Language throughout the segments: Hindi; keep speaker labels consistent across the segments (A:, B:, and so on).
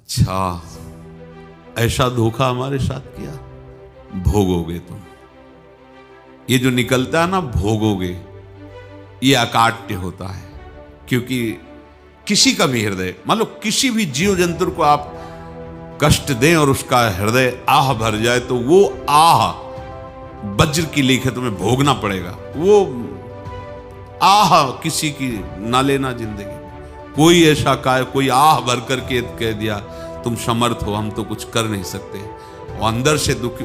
A: अच्छा, ऐसा धोखा हमारे साथ किया, भोगोगे तुम। ये जो निकलता है ना भोगोगे, ये अकाट्य होता है। क्योंकि किसी का भी हृदय, मान लो किसी भी जीव जंतु को आप कष्ट दें और उसका हृदय आह भर जाए, तो वो आह वज्र की लेखे तुम्हें भोगना पड़ेगा। वो आह किसी की ना लेना जिंदगी। कोई ऐसा कोई आह भर करके कह दिया तुम समर्थ हो, हम तो कुछ कर नहीं सकते, वो अंदर से दुखी,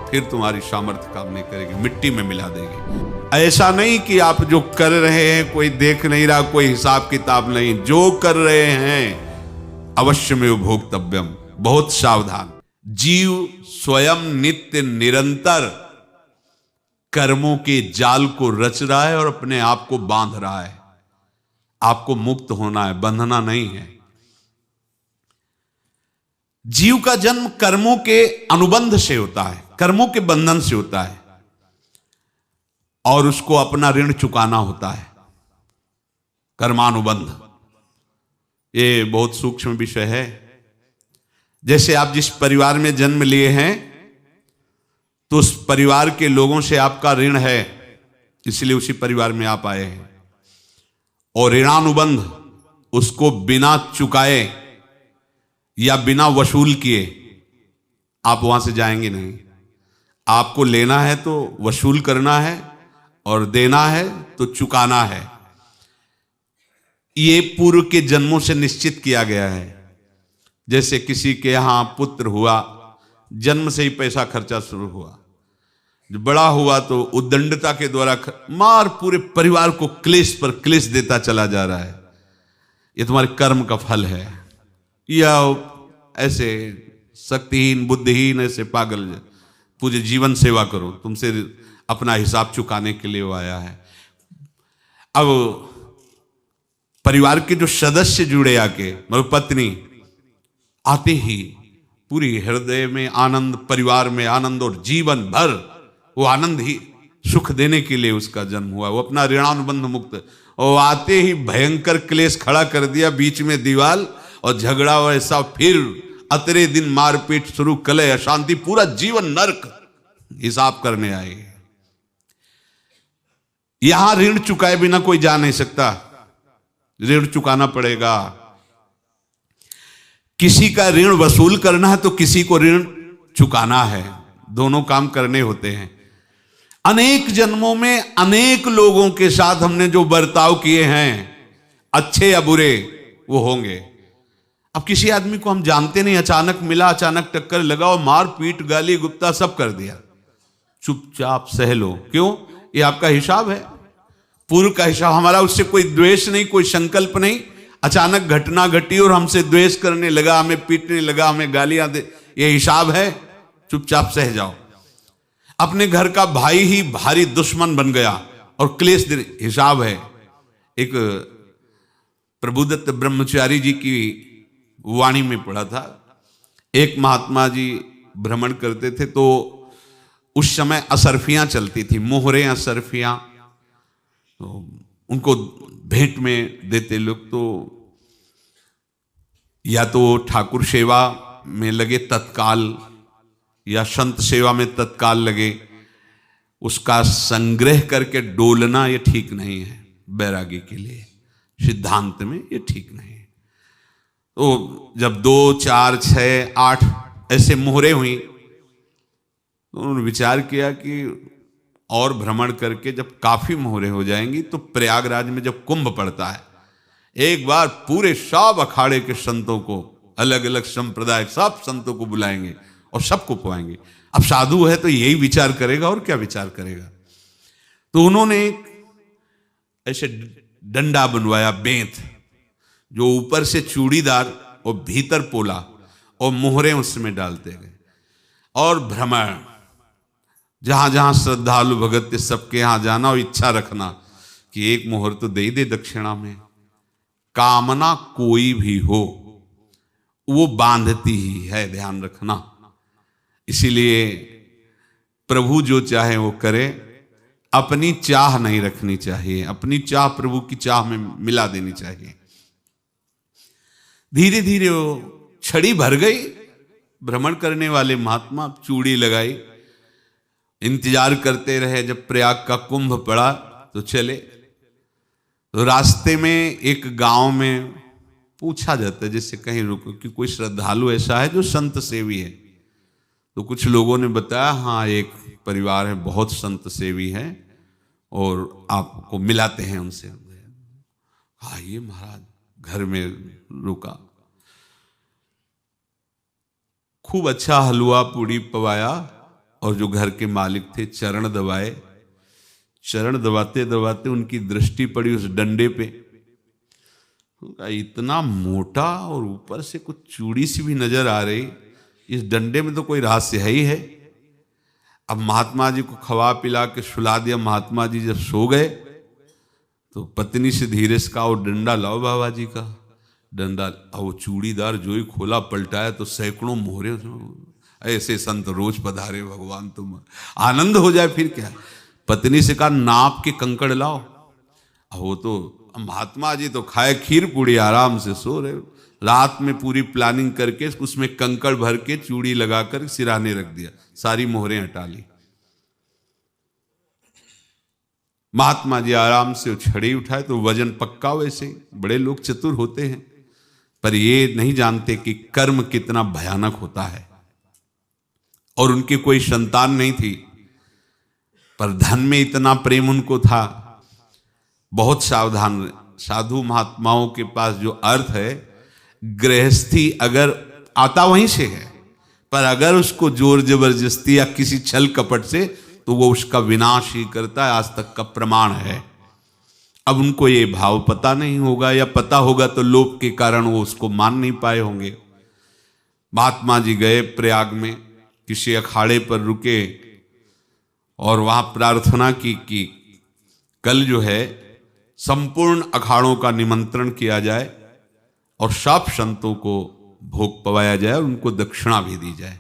A: फिर तुम्हारी सामर्थ्य काम नहीं करेगी, मिट्टी में मिला देगी। ऐसा नहीं कि आप जो कर रहे हैं कोई देख नहीं रहा, कोई हिसाब किताब नहीं, जो कर रहे हैं अवश्य में भोक्तव्यम। बहुत सावधान। जीव स्वयं नित्य निरंतर कर्मों के जाल को रच रहा है और अपने आप को बांध रहा है। आपको मुक्त होना है, बंधना नहीं है। जीव का जन्म कर्मों के अनुबंध से होता है, कर्मों के बंधन से होता है, और उसको अपना ऋण चुकाना होता है। कर्मानुबंध ये बहुत सूक्ष्म विषय है। जैसे आप जिस परिवार में जन्म लिए हैं, तो उस परिवार के लोगों से आपका ऋण है, इसलिए उसी परिवार में आप आए हैं। और ऋणानुबंध उसको बिना चुकाए या बिना वसूल किए आप वहां से जाएंगे नहीं। आपको लेना है तो वसूल करना है, और देना है तो चुकाना है। ये पूर्व के जन्मों से निश्चित किया गया है। जैसे किसी के यहां पुत्र हुआ, जन्म से ही पैसा खर्चा शुरू हुआ, जो बड़ा हुआ तो उद्दंडता के द्वारा मार पूरे परिवार को क्लेश पर क्लेश देता चला जा रहा है। ये तुम्हारे कर्म का फल है। या ऐसे शक्तिहीन बुद्धिहीन ऐसे पागल पूरे जीवन सेवा करो, तुमसे अपना हिसाब चुकाने के लिए वो आया है। अब परिवार के जो सदस्य जुड़े आके, मतलब पत्नी आते ही पूरी हृदय में आनंद, परिवार में आनंद, और जीवन भर वो आनंद ही सुख देने के लिए उसका जन्म हुआ। वो अपना ऋणानुबंध मुक्त, और आते ही भयंकर क्लेश खड़ा कर दिया, बीच में दीवाल और झगड़ा वैसा, फिर अतरे दिन मारपीट शुरू, कलह अशांति, पूरा जीवन नरक हिसाब करने आए। यहां ऋण चुकाए बिना कोई जा नहीं सकता, ऋण चुकाना पड़ेगा। किसी का ऋण वसूल करना है तो किसी को ऋण चुकाना है, दोनों काम करने होते हैं। अनेक जन्मों में अनेक लोगों के साथ हमने जो बर्ताव किए हैं, अच्छे या बुरे, वो होंगे। अब किसी आदमी को हम जानते नहीं, अचानक मिला, अचानक टक्कर लगा और मार पीट गाली गुप्ता सब कर दिया, चुपचाप सह लो। क्यों? ये आपका हिसाब है, पूर्व का हिसाब। हमारा उससे कोई द्वेष नहीं, कोई संकल्प नहीं। अचानक घटना घटी और हमसे द्वेष करने लगा, हमें पीटने लगा, हमें गालियां दे, ये हिसाब है, चुपचाप सह जाओ। अपने घर का भाई ही भारी दुश्मन बन गया और क्लेश हिसाब है। एक प्रभुदत्त ब्रह्मचारी जी की वाणी में पढ़ा था, एक महात्मा जी भ्रमण करते थे, तो उस समय असरफियां चलती थी, मोहरे असरफियां, तो उनको भेंट में देते लोग। तो या तो ठाकुर सेवा में लगे तत्काल, या संत सेवा में तत्काल लगे, उसका संग्रह करके डोलना ये ठीक नहीं है। बैरागी के लिए सिद्धांत में ये ठीक नहीं है। तो जब 2, 4, 6, 8 ऐसे मोहरे हुई, तो उन्होंने विचार किया कि और भ्रमण करके जब काफी मोहरे हो जाएंगी तो प्रयागराज में जब कुंभ पड़ता है, एक बार पूरे सब अखाड़े के संतों को, अलग अलग संप्रदाय सब संतों को बुलाएंगे और सबको खुआएंगे। अब साधु है तो यही विचार करेगा, और क्या विचार करेगा। तो उन्होंने एक ऐसे डंडा बनवाया, बेंत, जो ऊपर से चूड़ीदार और भीतर पोला, और मोहरे उसमें डालते गए। और भ्रमण, जहां जहां श्रद्धालु भगत थे सबके यहां जाना और इच्छा रखना कि एक मोहर तो दे ही दे दक्षिणा में। कामना कोई भी हो वो बांधती ही है, ध्यान रखना। इसीलिए प्रभु जो चाहे वो करे, अपनी चाह नहीं रखनी चाहिए, अपनी चाह प्रभु की चाह में मिला देनी चाहिए। धीरे धीरे वो छड़ी भर गई। भ्रमण करने वाले महात्मा चूड़ी लगाई, इंतजार करते रहे। जब प्रयाग का कुंभ पड़ा तो चले। तो रास्ते में एक गांव में पूछा जाता है, जैसे कहीं रुको कि कोई श्रद्धालु ऐसा है जो संत सेवी है। तो कुछ लोगों ने बताया, हाँ एक परिवार है बहुत संत सेवी है और आपको मिलाते हैं उनसे। हाँ ये महाराज घर में रुका, खूब अच्छा हलवा पूड़ी पवाया और जो घर के मालिक थे चरण दबाए। चरण दबाते दबाते उनकी दृष्टि पड़ी उस डंडे पे। इतना मोटा और ऊपर से कुछ चूड़ी सी भी नजर आ रही, इस डंडे में तो कोई रहस्य है ही है। अब महात्मा जी को खवा पिला के सुला दिया। महात्मा जी जब सो गए तो पत्नी से धीरे से कहा, वो डंडा लाओ बाबा जी का। डंडा, वो चूड़ीदार जो ही खोला पलटाया तो सैकड़ों मोहरे। ऐसे संत रोज पधारे भगवान, तुम आनंद हो जाए फिर क्या। पत्नी से कहा, नाप के कंकड़ लाओ। वो तो महात्मा जी तो खाए खीर पूड़ी, आराम से सो रहे। रात में पूरी प्लानिंग करके उसमें कंकड़ भर के चूड़ी लगाकर सिराने रख दिया, सारी मोहरें हटा ली। महात्मा जी आराम से छड़ी उठाए तो वजन पक्का। वैसे बड़े लोग चतुर होते हैं, पर ये नहीं जानते कि कर्म कितना भयानक होता है। और उनकी कोई संतान नहीं थी, पर धन में इतना प्रेम उनको था। बहुत सावधान। साधु महात्माओं के पास जो अर्थ है, गृहस्थी अगर आता वहीं से है, पर अगर उसको जोर जबरदस्ती या किसी छल कपट से, तो वो उसका विनाश ही करता है। आज तक का प्रमाण है। अब उनको ये भाव पता नहीं होगा, या पता होगा तो लोभ के कारण वो उसको मान नहीं पाए होंगे। महात्मा जी गए प्रयाग में, किसी अखाड़े पर रुके और वहां प्रार्थना की कि कल जो है संपूर्ण अखाड़ों का निमंत्रण किया जाए और सब संतों को भोग पवाया जाए और उनको दक्षिणा भी दी जाए।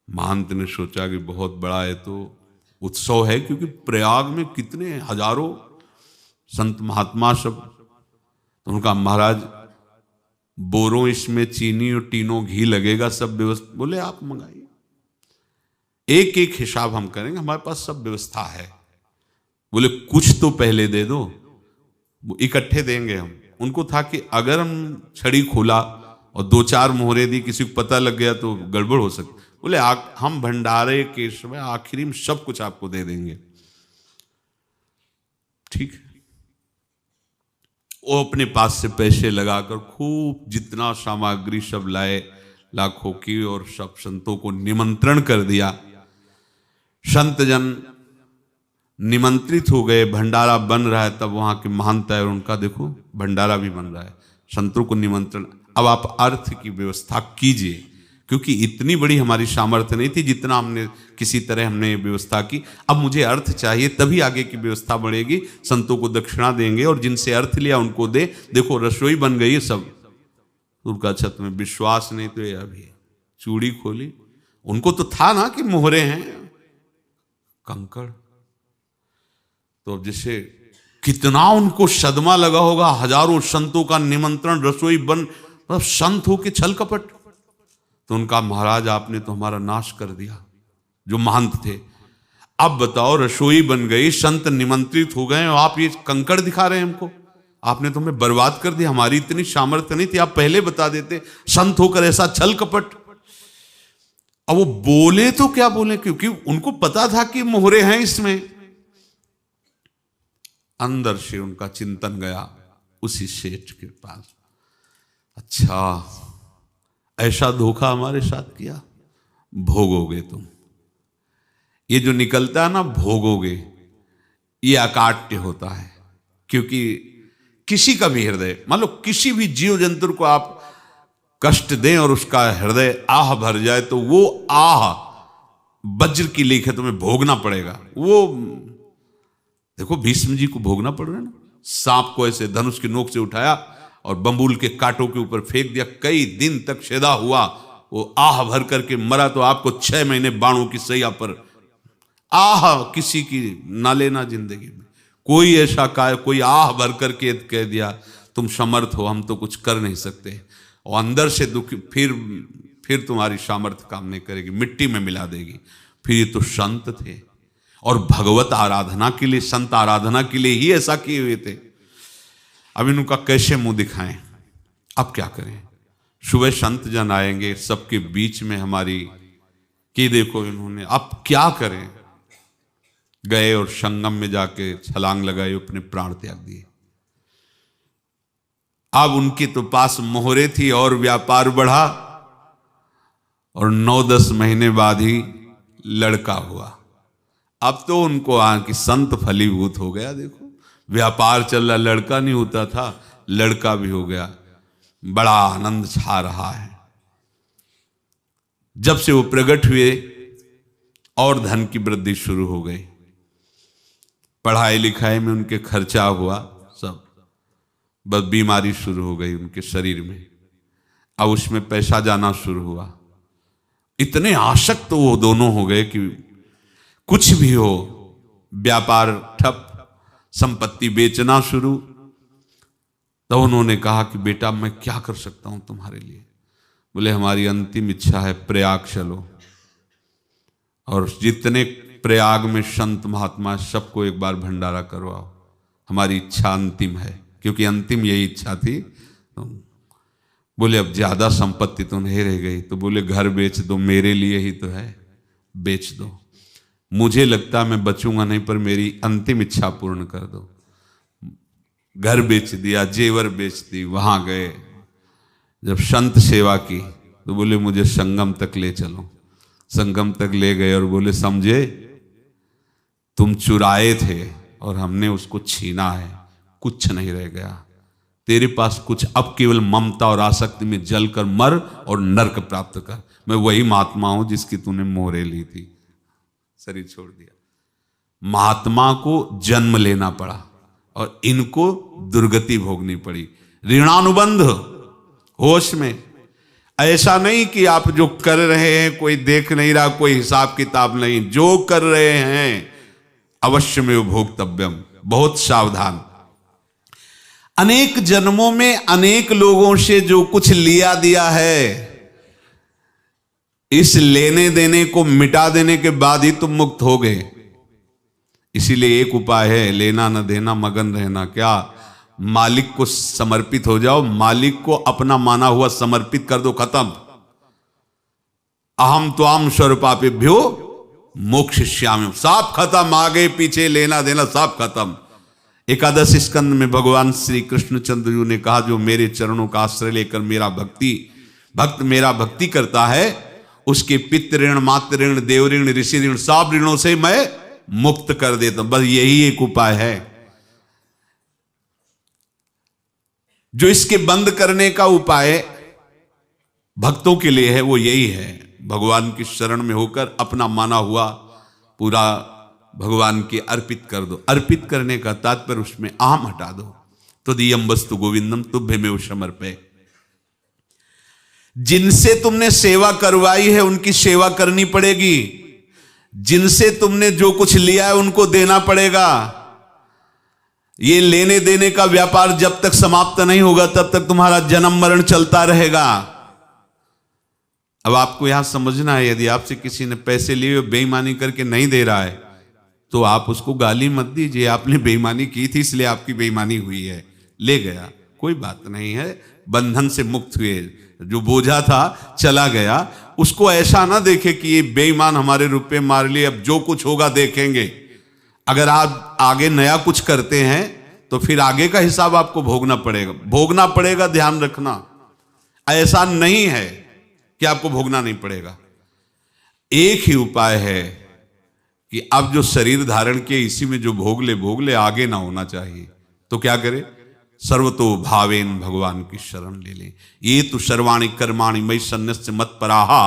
A: महंत ने सोचा कि बहुत बड़ा है तो उत्सव है, क्योंकि प्रयाग में कितने हजारों संत महात्मा सब। तो उनका महाराज बोरों इसमें चीनी और टीनों घी लगेगा, सब व्यवस्था। बोले आप मंगाइए, एक एक हिसाब हम करेंगे, हमारे पास सब व्यवस्था है। बोले कुछ तो पहले दे दो, इकट्ठे देंगे हम। उनको था कि अगर हम छड़ी खोला और दो चार मोहरे दी, किसी को पता लग गया तो गड़बड़ हो सकती। बोले हम भंडारे के समय आखिरी में सब कुछ आपको दे देंगे। ठीक है। वो अपने पास से पैसे लगाकर खूब जितना सामग्री सब लाए, लाखों की, और सब संतों को निमंत्रण कर दिया। संत जन निमंत्रित हो गए, भंडारा बन रहा है। तब वहां के महंत है और उनका देखो भंडारा भी बन रहा है, संतों को निमंत्रण। अब आप अर्थ की व्यवस्था कीजिए, क्योंकि इतनी बड़ी हमारी सामर्थ्य नहीं थी जितना हमने किसी तरह हमने व्यवस्था की। अब मुझे अर्थ चाहिए, तभी आगे की व्यवस्था बढ़ेगी। संतों को दक्षिणा देंगे और जिनसे अर्थ लिया उनको दे। देखो रसोई बन गई है सब। उनका छत में विश्वास नहीं तो ये अभी चूड़ी खोली। उनको तो था ना कि मोहरे हैं, कंकड़। तो जैसे कितना उनको सदमा लगा होगा। हजारों संतों का निमंत्रण, रसोई बन, मतलब संत हो के छल कपट। तो उनका महाराज आपने तो हमारा नाश कर दिया, जो महंत थे। अब बताओ रसोई बन गई, संत निमंत्रित हो गए और आप ये कंकड़ दिखा रहे हैं हमको। आपने तो हमें बर्बाद कर दिया। हमारी इतनी सामर्थ्य नहीं थी, आप पहले बता देते। संत होकर ऐसा छल कपट। अब वो बोले तो क्या बोले, क्योंकि उनको पता था कि मोहरे हैं इसमें। अंदर से उनका चिंतन गया उसी सेठ के पास, अच्छा ऐसा धोखा हमारे साथ किया, भोगोगे तुम। ये जो निकलता है ना भोगोगे, ये अकाट्य होता है। क्योंकि किसी का भी हृदय, मान लो किसी भी जीव जंतु को आप कष्ट दें और उसका हृदय आह भर जाए, तो वो आह वज्र की लेख है, तुम्हें भोगना पड़ेगा। वो देखो भीष्म जी को भोगना पड़ रहा है ना। सांप को ऐसे धनुष की नोक से उठाया और बंबूल के कांटों के ऊपर फेंक दिया, कई दिन तक शेदा हुआ, वो आह भर करके मरा। तो आपको 6 महीने बाणों की सैया पर आह किसी की ना लेना जिंदगी में। कोई ऐसा कोई आह भर करके कह दिया तुम समर्थ हो, हम तो कुछ कर नहीं सकते। और अंदर से दुखी, फिर तुम्हारी सामर्थ्य काम नहीं करेगी, मिट्टी में मिला देगी। फिर ये तो संत थे और भगवत आराधना के लिए, संत आराधना के लिए ही ऐसा किए हुए थे। अब इनका कैसे मुंह दिखाएं, अब क्या करें। सुबह संत जन आएंगे, सबके बीच में हमारी कि देखो इन्होंने, अब क्या करें। गए और संगम में जाके छलांग लगाई, अपने प्राण त्याग दिए। अब उनके तो पास मोहरे थी और व्यापार बढ़ा, और 9-10 महीने बाद ही लड़का हुआ। अब तो उनको कि संत फलीभूत हो गया। देखो व्यापार चल रहा, लड़का नहीं होता था, लड़का भी हो गया, बड़ा आनंद छा रहा है। जब से वो प्रकट हुए और धन की वृद्धि शुरू हो गई, पढ़ाई लिखाई में उनके खर्चा हुआ सब, बस बीमारी शुरू हो गई उनके शरीर में। अब उसमें पैसा जाना शुरू हुआ। इतने आसक्त तो वो दोनों हो गए कि कुछ भी हो, व्यापार ठप, संपत्ति बेचना शुरू। तो उन्होंने कहा कि बेटा मैं क्या कर सकता हूं तुम्हारे लिए। बोले हमारी अंतिम इच्छा है प्रयाग चलो, और जितने प्रयाग में संत महात्मा सबको एक बार भंडारा करवाओ, हमारी इच्छा अंतिम है। क्योंकि अंतिम यही इच्छा थी। बोले अब ज्यादा संपत्ति तो नहीं रह गई। तो बोले घर बेच दो, मेरे लिए ही तो है, बेच दो। मुझे लगता मैं बचूंगा नहीं, पर मेरी अंतिम इच्छा पूर्ण कर दो। घर बेच दिया, जेवर बेच दी। वहां गए, जब संत सेवा की तो बोले मुझे संगम तक ले चलो। संगम तक ले गए और बोले समझे तुम चुराए थे और हमने उसको छीना है, कुछ नहीं रह गया तेरे पास कुछ, अब केवल ममता और आसक्ति में जलकर मर और नरक प्राप्त कर। मैं वही महात्मा हूं जिसकी तूने मोहरे ली थी, शरीर छोड़ दिया। महात्मा को जन्म लेना पड़ा और इनको दुर्गति भोगनी पड़ी। ऋणानुबंध, होश में। ऐसा नहीं कि आप जो कर रहे हैं कोई देख नहीं रहा, कोई हिसाब किताब नहीं, जो कर रहे हैं अवश्य में भोक्तव्यम। बहुत सावधान। अनेक जन्मों में अनेक लोगों से जो कुछ लिया दिया है, इस लेने देने को मिटा देने के बाद ही तुम मुक्त हो गए। इसीलिए एक उपाय है, लेना न देना मगन रहना। क्या? मालिक को समर्पित हो जाओ, मालिक को अपना माना हुआ समर्पित कर दो, खत्म। अहम त्वाम स्वरूपापेभ्यो मोक्षयिष्यामि, सब खत्म। आगे पीछे लेना देना सब खत्म। एकादश स्कंद में भगवान श्री कृष्णचंद्र जी ने कहा जो मेरे चरणों का आश्रय लेकर भक्त मेरा भक्ति करता है, उसके पितृ ऋण, मातृ ऋण, देव ऋण, ऋषि ऋण, सब ऋणों से मैं मुक्त कर देता हूं। बस यही एक उपाय है जो इसके बंद करने का उपाय भक्तों के लिए है। वो यही है, भगवान की शरण में होकर अपना माना हुआ पूरा भगवान के अर्पित कर दो। अर्पित करने का तात्पर्य उसमें अहम हटा दो। तो दियम वस्तु गोविंदम तुभ्यमेव समर्पये। जिनसे तुमने सेवा करवाई है उनकी सेवा करनी पड़ेगी। जिनसे तुमने जो कुछ लिया है उनको देना पड़ेगा। ये लेने देने का व्यापार जब तक समाप्त नहीं होगा तब तक तुम्हारा जन्म मरण चलता रहेगा। अब आपको यहां समझना है, यदि आपसे किसी ने पैसे लिए बेईमानी करके नहीं दे रहा है तो आप उसको गाली मत दीजिए। आपने बेईमानी की थी इसलिए आपकी बेईमानी हुई है, ले गया, कोई बात नहीं है, बंधन से मुक्त हुए। जो बोझा था चला गया। उसको ऐसा ना देखे कि ये बेईमान हमारे रुपए मार लिए, अब जो कुछ होगा देखेंगे। अगर आप आगे नया कुछ करते हैं तो फिर आगे का हिसाब आपको भोगना पड़ेगा, ध्यान रखना। ऐसा नहीं है कि आपको भोगना नहीं पड़ेगा। एक ही उपाय है कि अब जो शरीर धारण किए इसी में जो भोग ले, आगे ना होना चाहिए। तो क्या करे? सर्वतो भावेन भगवान की शरण ले ले। ये तो सर्वाणि कर्माणि मयि सन्न्यस्य मत्पराहा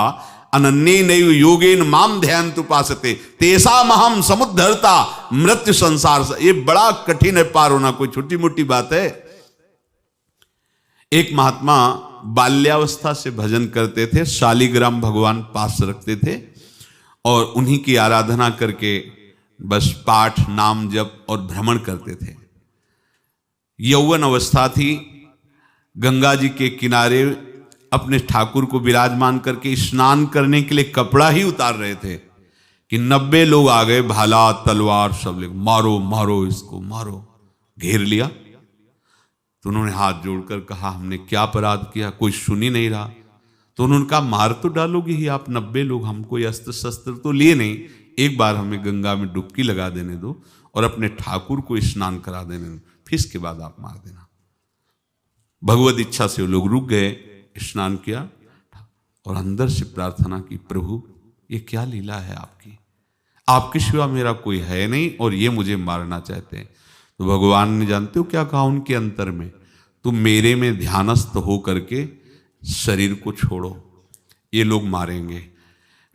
A: अनन्येनैव योगेन माम ध्यायन्तु उपासते तेषामहं समुद्धर्ता मृत्यु संसार से। ये बड़ा कठिन है पार होना, कोई छोटी मोटी बात है। एक महात्मा बाल्यावस्था से भजन करते थे, शालिग्राम भगवान पास रखते थे और उन्हीं की आराधना करके बस पाठ, नाम, जप और भ्रमण करते थे। यौवन अवस्था थी, गंगा जी के किनारे अपने ठाकुर को विराजमान करके स्नान करने के लिए कपड़ा ही उतार रहे थे कि 90 लोग आ गए, भाला तलवार सब लेकर, मारो मारो इसको मारो, घेर लिया। तो उन्होंने हाथ जोड़कर कहा हमने क्या अपराध किया, कोई सुन ही नहीं रहा। तो उन्होंने कहा मार तो डालोगे ही आप 90 लोग, हम कोई अस्त्र शस्त्र तो लिए नहीं, एक बार हमें गंगा में डुबकी लगा देने दो और अपने ठाकुर को स्नान करा देने दो, फिर इसके बाद आप मार देना। भगवत इच्छा से वो लोग रुक गए, स्नान किया और अंदर से प्रार्थना की, प्रभु ये क्या लीला है आपकी, आपके सिवा मेरा कोई है नहीं और ये मुझे मारना चाहते हैं। तो भगवान ने जानते हो क्या कहा उनके अंतर में, तुम मेरे में ध्यानस्थ हो करके शरीर को छोड़ो, ये लोग मारेंगे,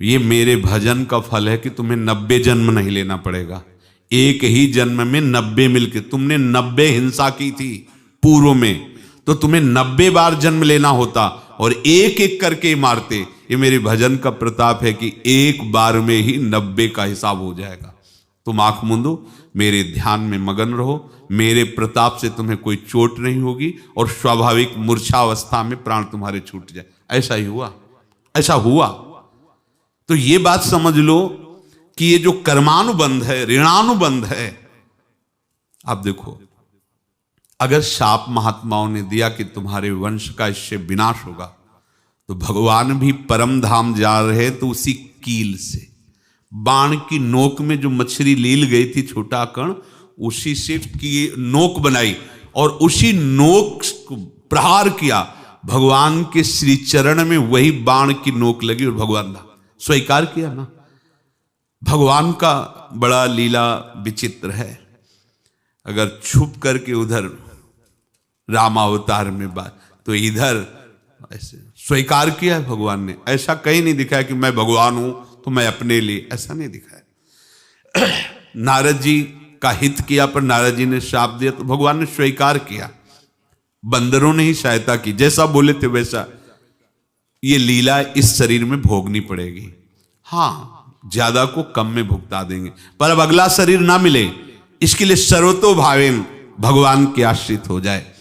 A: ये मेरे भजन का फल है कि तुम्हें 90 जन्म नहीं लेना पड़ेगा, एक ही जन्म में 90 मिलके, तुमने 90 हिंसा की थी पूर्व में, तो तुम्हें 90 बार जन्म लेना होता और एक एक करके मारते। ये मेरे भजन का प्रताप है कि एक बार में ही 90 का हिसाब हो जाएगा। तुम आंख मूंदो, मेरे ध्यान में मगन रहो, मेरे प्रताप से तुम्हें कोई चोट नहीं होगी और स्वाभाविक मूर्छावस्था में प्राण तुम्हारे छूट जाए। ऐसा ही हुआ, ऐसा हुआ। तो ये बात समझ लो कि ये जो कर्मानुबंध है, ऋणानुबंध है। आप देखो, अगर शाप महात्माओं ने दिया कि तुम्हारे वंश का इससे विनाश होगा, तो भगवान भी परम धाम जा रहे तो उसी कील से, बाण की नोक में जो मछली लील गई थी छोटा कण, उसी से की नोक बनाई और उसी नोक को प्रहार किया, भगवान के श्री चरण में वही बाण की नोक लगी और भगवान ने स्वीकार किया ना। भगवान का बड़ा लीला विचित्र है। अगर छुप करके उधर रामावतार में बात, तो इधर ऐसे स्वीकार किया है भगवान ने। ऐसा कहीं नहीं दिखाया कि मैं भगवान हूं तो मैं अपने लिए, ऐसा नहीं दिखाया। नारद जी का हित किया पर नारद जी ने शाप दिया तो भगवान ने स्वीकार किया। बंदरों ने ही सहायता की, जैसा बोले थे वैसा। ये लीला इस शरीर में भोगनी पड़ेगी। हाँ, ज्यादा को कम में भुगता देंगे, पर अब अगला शरीर ना मिले, इसके लिए सर्वतो भावेन भगवान के आश्रित हो जाए।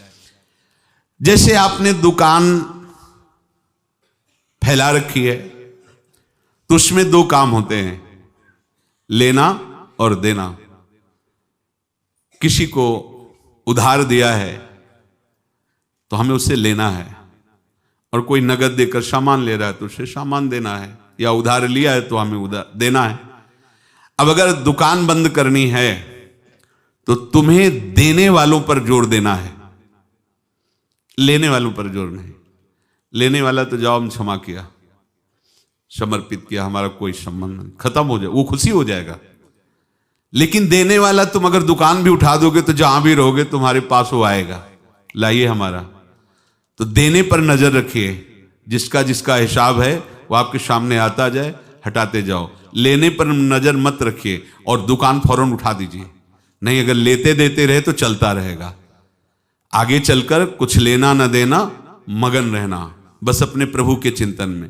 A: जैसे आपने दुकान फैला रखी है तो उसमें दो काम होते हैं, लेना और देना। किसी को उधार दिया है तो हमें उसे लेना है, और कोई नगद देकर सामान ले रहा है तो उसे सामान देना है, या उधार लिया है तो हमें उधार देना है। अब अगर दुकान बंद करनी है तो तुम्हें देने वालों पर जोर देना है, लेने वालों पर जोर नहीं। लेने वाला तो जाओ हम क्षमा किया, समर्पित किया, हमारा कोई संबंध नहीं, खत्म हो जाए, वो खुशी हो जाएगा। लेकिन देने वाला तुम अगर दुकान भी उठा दोगे तो जहां भी रहोगे तुम्हारे पास वो आएगा, लाइए हमारा। तो देने पर नजर रखिए, जिसका जिसका हिसाब है वो आपके सामने आता जाए, हटाते जाओ। लेने पर नजर मत रखिए और दुकान फौरन उठा दीजिए, नहीं अगर लेते देते रहे तो चलता रहेगा। आगे चलकर कुछ लेना न देना, मगन रहना बस अपने प्रभु के चिंतन में।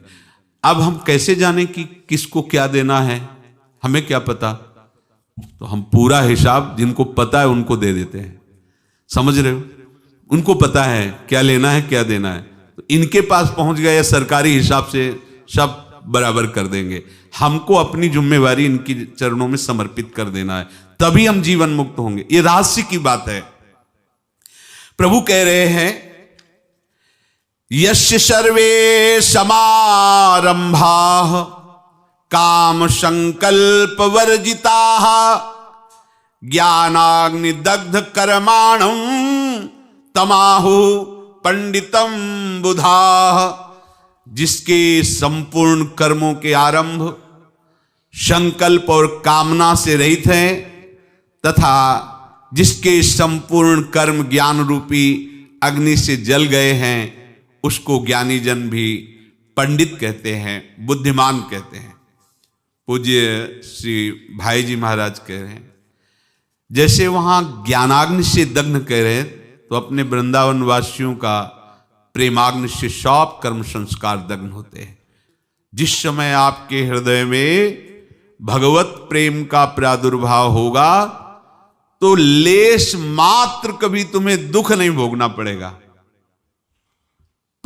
A: अब हम कैसे जाने कि किसको क्या देना है, हमें क्या पता? तो हम पूरा हिसाब जिनको पता है उनको दे देते हैं, समझ रहे हो? उनको पता है क्या लेना है क्या देना है, तो इनके पास पहुंच गए, सरकारी हिसाब से सब बराबर कर देंगे। हमको अपनी जिम्मेवारी इनकी चरणों में समर्पित कर देना है, तभी हम जीवन मुक्त होंगे। ये रहस्य की बात है। प्रभु कह रहे हैं, यस्य सर्वे समारंभाः काम संकल्प वर्जिताः ज्ञानाग्नि दग्ध कर्माणं तमाहु पंडितम बुधाः। जिसके संपूर्ण कर्मों के आरंभ संकल्प और कामना से रहित हैं, तथा जिसके संपूर्ण कर्म ज्ञान रूपी अग्नि से जल गए हैं, उसको ज्ञानी जन भी पंडित कहते हैं, बुद्धिमान कहते हैं। पूज्य श्री भाई जी महाराज कह रहे हैं, जैसे वहां ज्ञानाग्नि से दग्ध कह रहे हैं, तो अपने वृंदावन वासियों का प्रेमाग्नि से सब कर्म संस्कार दग्ध होते हैं। जिस समय आपके हृदय में भगवत प्रेम का प्रादुर्भाव होगा तो लेश मात्र कभी तुम्हें दुख नहीं भोगना पड़ेगा।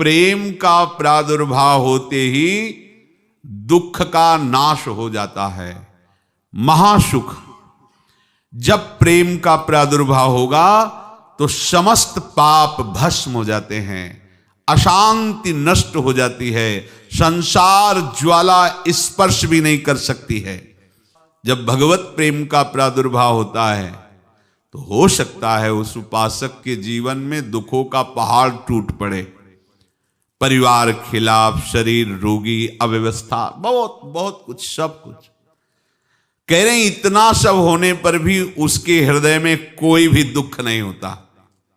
A: प्रेम का प्रादुर्भाव होते ही दुख का नाश हो जाता है, महासुख। जब प्रेम का प्रादुर्भाव होगा तो समस्त पाप भस्म हो जाते हैं, अशांति नष्ट हो जाती है, संसार ज्वाला स्पर्श भी नहीं कर सकती है। जब भगवत प्रेम का प्रादुर्भाव होता है तो हो सकता है उस उपासक के जीवन में दुखों का पहाड़ टूट पड़े, परिवार खिलाफ, शरीर रोगी, अव्यवस्था, बहुत बहुत कुछ, सब कुछ। कह रहे हैं इतना सब होने पर भी उसके हृदय में कोई भी दुख नहीं होता।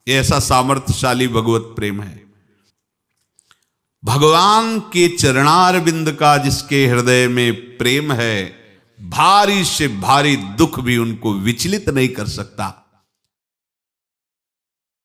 A: ऐसा सामर्थ्यशाली भगवत प्रेम है। भगवान के चरणार बिंद का जिसके हृदय में प्रेम है, भारी से भारी दुख भी उनको विचलित नहीं कर सकता।